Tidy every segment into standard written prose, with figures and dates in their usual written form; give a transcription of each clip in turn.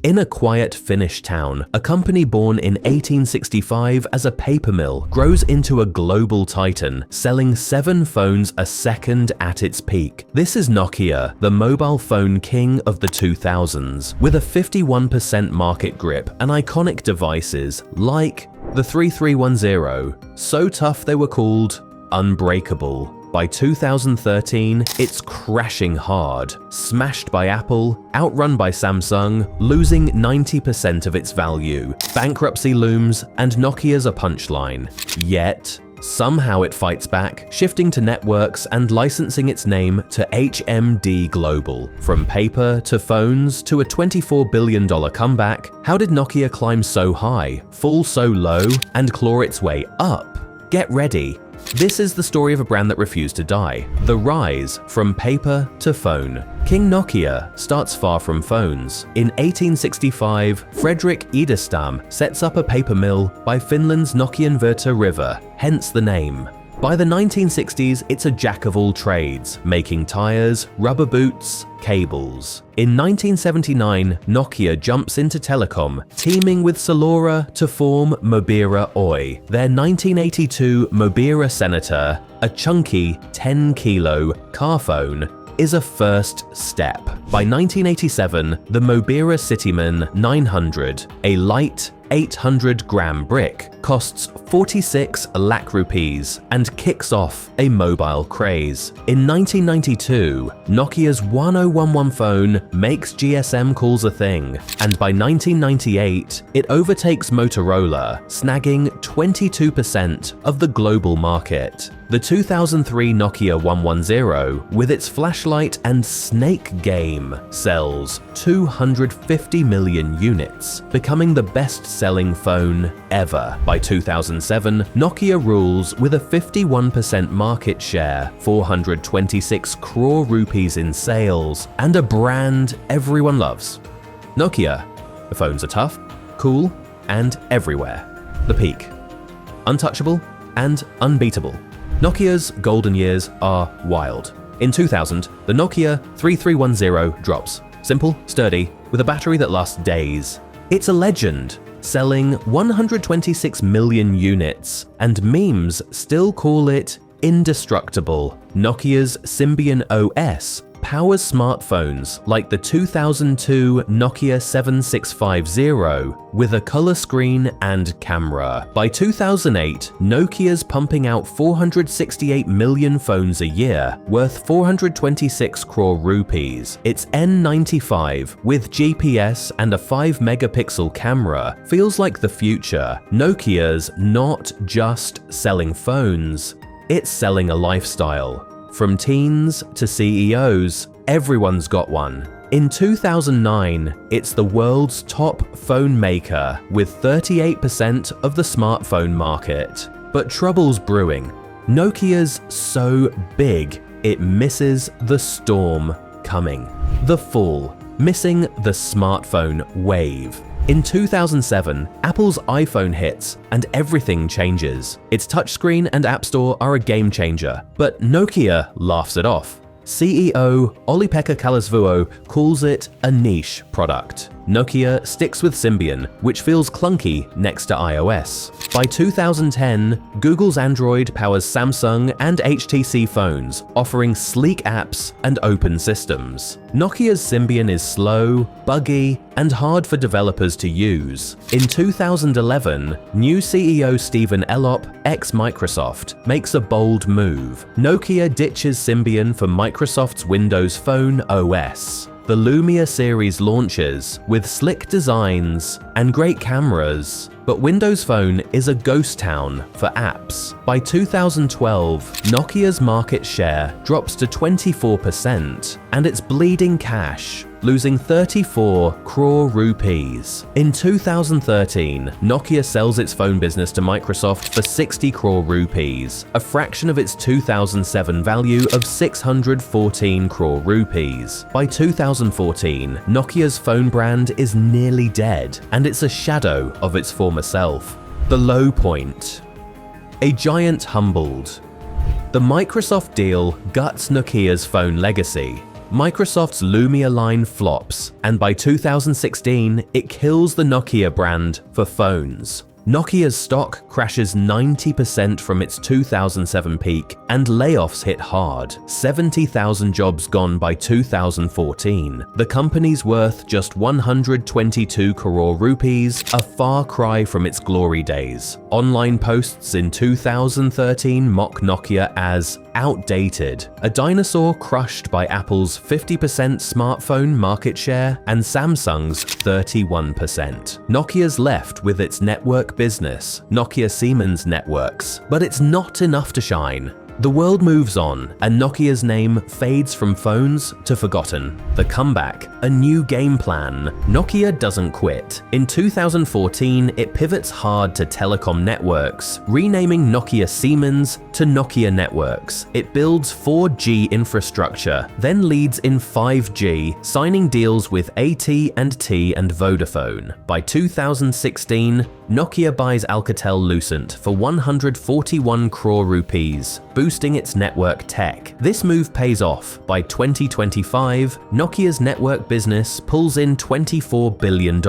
In a quiet Finnish town, a company born in 1865 as a paper mill grows into a global titan, selling 7 phones a second at its peak. This is Nokia, the mobile phone king of the 2000s, with a 51% market grip and iconic devices like the 3310, so tough they were called unbreakable. By 2013, it's crashing hard, smashed by Apple, outrun by Samsung, losing 90% of its value. Bankruptcy looms, and Nokia's a punchline. Yet, somehow it fights back, shifting to networks and licensing its name to HMD Global. From paper to phones to a $24 billion comeback, how did Nokia climb so high, fall so low, and claw its way up? Get ready. This is the story of a brand that refused to die. The rise from paper to phone. King Nokia starts far from phones. In 1865, Fredrik Idestam sets up a paper mill by Finland's Nokianvirta River, hence the name. By the 1960s, it's a jack of all trades, making tires, rubber boots, cables. In 1979, Nokia jumps into telecom, teaming with Salora to form Mobira Oy. Their 1982 Mobira Senator, a chunky 10-kilo car phone, is a first step. By 1987, the Mobira Cityman 900, a light 800-gram brick, costs 46 lakh rupees and kicks off a mobile craze. In 1992, Nokia's 1011 phone makes GSM calls a thing, and by 1998, it overtakes Motorola, snagging 22% of the global market. The 2003 Nokia 110, with its flashlight and snake game, sells 250 million units, becoming the best-selling phone ever. By 2007, Nokia rules with a 51% market share, 426 crore rupees in sales, and a brand everyone loves. Nokia. The phones are tough, cool, and everywhere. The peak. Untouchable and unbeatable. Nokia's golden years are wild. In 2000, the Nokia 3310 drops. Simple, sturdy, with a battery that lasts days. It's a legend, selling 126 million units, and memes still call it indestructible. Nokia's Symbian OS powers smartphones like the 2002 Nokia 7650 with a color screen and camera. By 2008, Nokia's pumping out 468 million phones a year, worth 426 crore rupees. Its N95 with GPS and a 5-megapixel camera feels like the future. Nokia's not just selling phones, it's selling a lifestyle. From teens to CEOs, everyone's got one. In 2009, it's the world's top phone maker with 38% of the smartphone market. But trouble's brewing. Nokia's so big, it misses the storm coming. The fall, missing the smartphone wave. In 2007, Apple's iPhone hits and everything changes. Its touchscreen and App Store are a game changer, but Nokia laughs it off. CEO Olli-Pekka Kallasvuo calls it a niche product. Nokia sticks with Symbian, which feels clunky next to iOS. By 2010, Google's Android powers Samsung and HTC phones, offering sleek apps and open systems. Nokia's Symbian is slow, buggy, and hard for developers to use. In 2011, new CEO Stephen Elop, ex-Microsoft, makes a bold move. Nokia ditches Symbian for Microsoft's Windows Phone OS. The Lumia series launches with slick designs and great cameras, but Windows Phone is a ghost town for apps. By 2012, Nokia's market share drops to 24%, and it's bleeding cash, losing 34 crore rupees. In 2013, Nokia sells its phone business to Microsoft for 60 crore rupees, a fraction of its 2007 value of 614 crore rupees. By 2014, Nokia's phone brand is nearly dead, and it's a shadow of its former self. The low point. A giant humbled. The Microsoft deal guts Nokia's phone legacy. Microsoft's Lumia line flops, and by 2016, it kills the Nokia brand for phones. Nokia's stock crashes 90% from its 2007 peak, and layoffs hit hard. 70,000 jobs gone by 2014. The company's worth just 122 crore rupees, a far cry from its glory days. Online posts in 2013 mock Nokia as outdated, a dinosaur crushed by Apple's 50% smartphone market share and Samsung's 31%. Nokia's left with its network business, Nokia Siemens Networks, but it's not enough to shine. The world moves on, and Nokia's name fades from phones to forgotten. The comeback, a new game plan. Nokia doesn't quit. In 2014, it pivots hard to telecom networks, renaming Nokia Siemens to Nokia Networks. It builds 4G infrastructure, then leads in 5G, signing deals with AT&T and Vodafone. By 2016, Nokia buys Alcatel-Lucent for 141 crore rupees, boosting its network tech. This move pays off. By 2025, Nokia's network business pulls in $24 billion,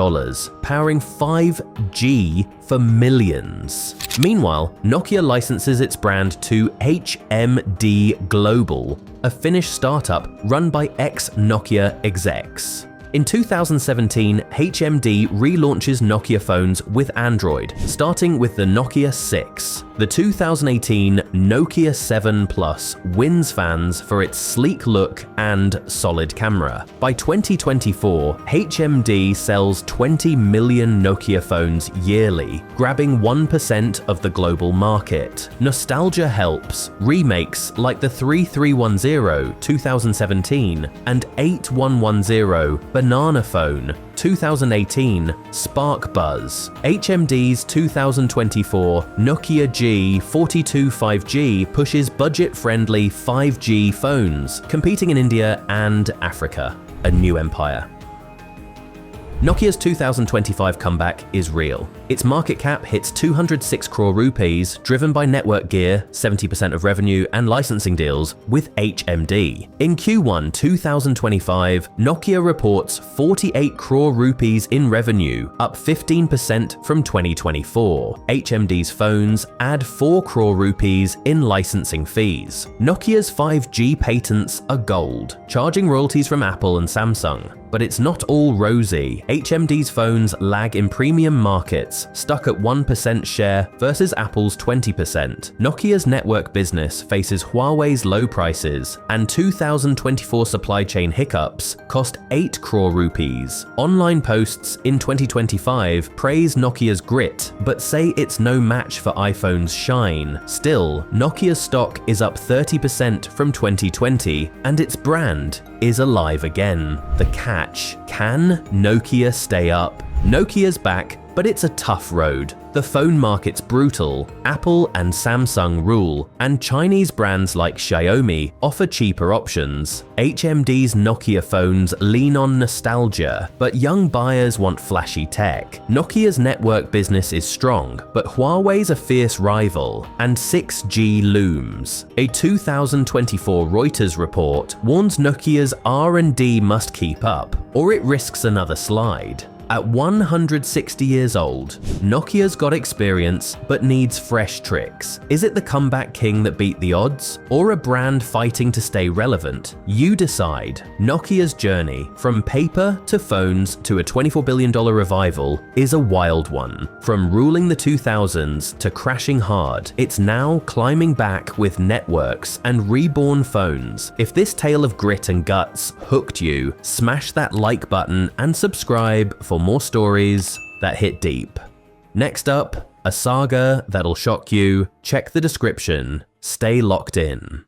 powering 5G for millions. Meanwhile, Nokia licenses its brand to HMD Global, a Finnish startup run by ex-Nokia execs. In 2017, HMD relaunches Nokia phones with Android, starting with the Nokia 6. The 2018 Nokia 7 Plus wins fans for its sleek look and solid camera. By 2024, HMD sells 20 million Nokia phones yearly, grabbing 1% of the global market. Nostalgia helps. Remakes like the 3310 2017 and 8110 Banana Phone 2018 spark buzz. HMD's 2024 Nokia G42 5G pushes budget-friendly 5G phones, competing in India and Africa. A new empire. Nokia's 2025 comeback is real. Its market cap hits 206 crore rupees, driven by network gear, 70% of revenue, and licensing deals with HMD. In Q1 2025, Nokia reports 48 crore rupees in revenue, up 15% from 2024. HMD's phones add 4 crore rupees in licensing fees. Nokia's 5G patents are gold, charging royalties from Apple and Samsung. But it's not all rosy. HMD's phones lag in premium markets, stuck at 1% share versus Apple's 20%. Nokia's network business faces Huawei's low prices, and 2024 supply chain hiccups cost 8 crore rupees. Online posts in 2025 praise Nokia's grit, but say it's no match for iPhone's shine. Still, Nokia's stock is up 30% from 2020, and its brand is alive again. The catch: can Nokia stay up? Nokia's back, but it's a tough road. The phone market's brutal, Apple and Samsung rule, and Chinese brands like Xiaomi offer cheaper options. HMD's Nokia phones lean on nostalgia, but young buyers want flashy tech. Nokia's network business is strong, but Huawei's a fierce rival, and 6G looms. A 2024 Reuters report warns Nokia's R&D must keep up, or it risks another slide. At 160 years old, Nokia's got experience but needs fresh tricks. Is it the comeback king that beat the odds, or a brand fighting to stay relevant? You decide. Nokia's journey, from paper to phones to a $24 billion revival, is a wild one. From ruling the 2000s to crashing hard, it's now climbing back with networks and reborn phones. If this tale of grit and guts hooked you, smash that like button and subscribe for more stories that hit deep. Next up, a saga that'll shock you. Check the description. Stay locked in.